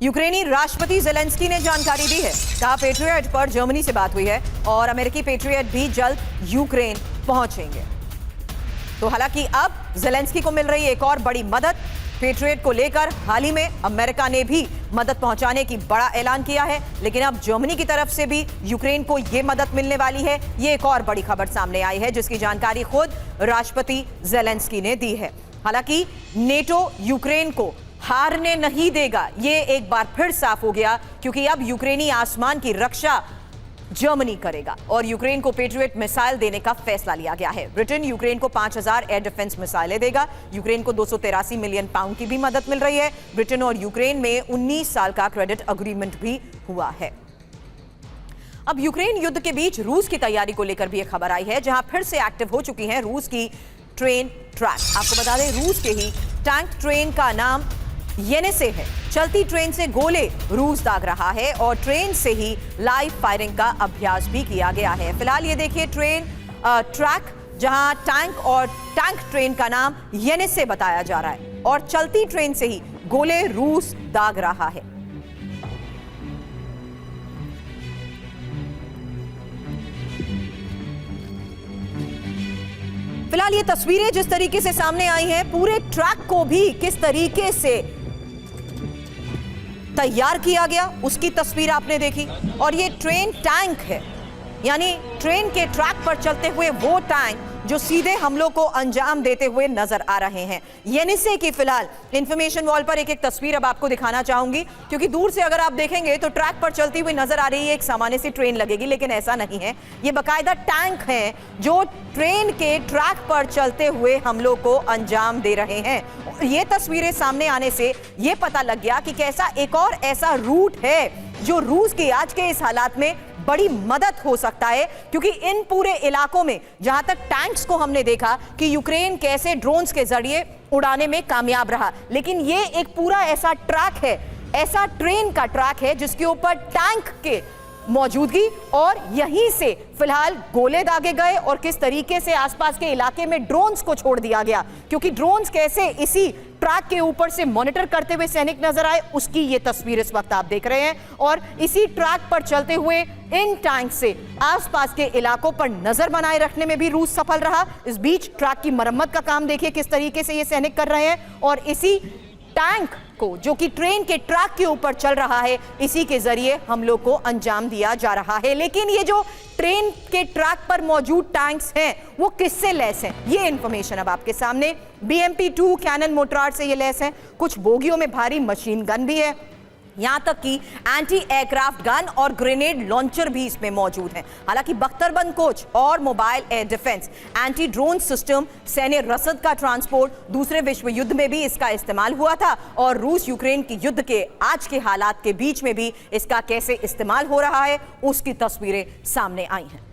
यूक्रेनी राष्ट्रपति ज़ेलेंस्की ने जानकारी दी है। कहा पेट्रियट पर जर्मनी से बात हुई है और अमेरिकी पेट्रियट भी जल्द यूक्रेन पहुंचेंगे। तो हालांकि अब ज़ेलेंस्की को मिल रही एक और बड़ी मदद। पेट्रियट को लेकर हाल ही में अमेरिका ने भी मदद पहुंचाने की बड़ा ऐलान किया है, लेकिन अब जर्मनी की तरफ से भी यूक्रेन को यह मदद मिलने वाली है। ये एक और बड़ी खबर सामने आई है जिसकी जानकारी खुद राष्ट्रपति ज़ेलेंस्की ने दी है। हालांकि नेटो यूक्रेन को हारने नहीं देगा, ये एक बार फिर साफ हो गया, क्योंकि अब यूक्रेनी आसमान की रक्षा जर्मनी करेगा और यूक्रेन को पेट्रियट मिसाइल देने का फैसला लिया गया है। ब्रिटेन यूक्रेन को 5000 एयर डिफेंस मिसाइलें देगा। यूक्रेन को 283 मिलियन पाउंड की भी मदद मिल रही है। ब्रिटेन और यूक्रेन में 19 साल का क्रेडिट एग्रीमेंट भी हुआ है। अब यूक्रेन युद्ध के बीच रूस की तैयारी को लेकर भी एक खबर आई है, जहां फिर से एक्टिव हो चुकी है रूस की ट्रेन ट्रैक। आपको बता दें, रूस के ही टैंक ट्रेन का नाम येनेसे है। चलती ट्रेन से गोले रूस दाग रहा है और ट्रेन से ही लाइव फायरिंग का अभ्यास भी किया गया है। फिलहाल ये देखिए ट्रेन ट्रैक, जहां टैंक ट्रेन का नाम येनेसे बताया जा रहा है और चलती ट्रेन से ही गोले रूस दाग रहा है। फिलहाल ये तस्वीरें जिस तरीके से सामने आई हैं, पूरे ट्रैक को भी किस तरीके से तैयार किया गया उसकी तस्वीर आपने देखी। और ये ट्रेन टैंक है, यानी ट्रेन के ट्रैक पर चलते हुए वो टैंक जो सीधे हमलों को अंजाम देते हुए नजर आ रहे हैं। येनेसे की फिलहाल इंफॉर्मेशन वॉल पर एक तस्वीर अब आपको दिखाना चाहूंगी, क्योंकि दूर से अगर आप देखेंगे तो ट्रैक पर चलती हुई नजर आ रही है एक सामान्य सी ट्रेन लगेगी, लेकिन ऐसा नहीं है। ये बाकायदा टैंक है जो ट्रेन के ट्रैक पर चलते हुए हमलों को अंजाम दे रहे हैं। ये तस्वीरें सामने आने से ये पता लग गया कि कैसा एक और ऐसा रूट है जो रूस की आज के इस हालात में बड़ी मदद हो सकता है, क्योंकि इन पूरे इलाकों में जहां तक टैंक्स को हमने देखा कि यूक्रेन कैसे ड्रोन्स के जरिए उड़ाने में कामयाब रहा, लेकिन ये एक पूरा ऐसा ट्रैक है, ऐसा ट्रेन का ट्रैक है जिसके ऊपर टैंक के मौजूदगी और यहीं से फिलहाल गोले दागे गए और किस तरीके से आसपास के इलाके में ड्रोन्स को छोड़ दिया गया, क्योंकि ड्रोन्स कैसे इसी ट्रैक के ऊपर से मॉनिटर करते हुए सैनिक नजर आए, उसकी ये तस्वीर इस वक्त आप देख रहे हैं। और इसी ट्रैक पर चलते हुए इन टैंक से आसपास के इलाकों पर नजर बनाए रखने में भी रूस सफल रहा। इस बीच ट्रैक की मरम्मत का काम देखिए किस तरीके से ये सैनिक कर रहे हैं और इसी टैंक को जो कि ट्रेन के ट्रैक के ऊपर चल रहा है, इसी के जरिए हम लोग को अंजाम दिया जा रहा है। लेकिन ये जो ट्रेन के ट्रैक पर मौजूद टैंक्स हैं वो किससे लैस हैं, ये इंफॉर्मेशन अब आपके सामने। BMP-2 कैनन मोर्टार से ये लैस हैं। कुछ बोगियों में भारी मशीन गन भी है, यहां तक कि एंटी एयरक्राफ्ट गन और ग्रेनेड लॉन्चर भी इसमें मौजूद हैं। हालांकि बख्तरबंद कोच और mobile air defence, anti drone system, सैन्य रसद का ट्रांसपोर्ट दूसरे विश्व युद्ध में भी इसका इस्तेमाल हुआ था और रूस यूक्रेन की युद्ध के आज के हालात के बीच में भी इसका कैसे इस्तेमाल हो रहा है उसकी तस्वीरें सामने आई हैं।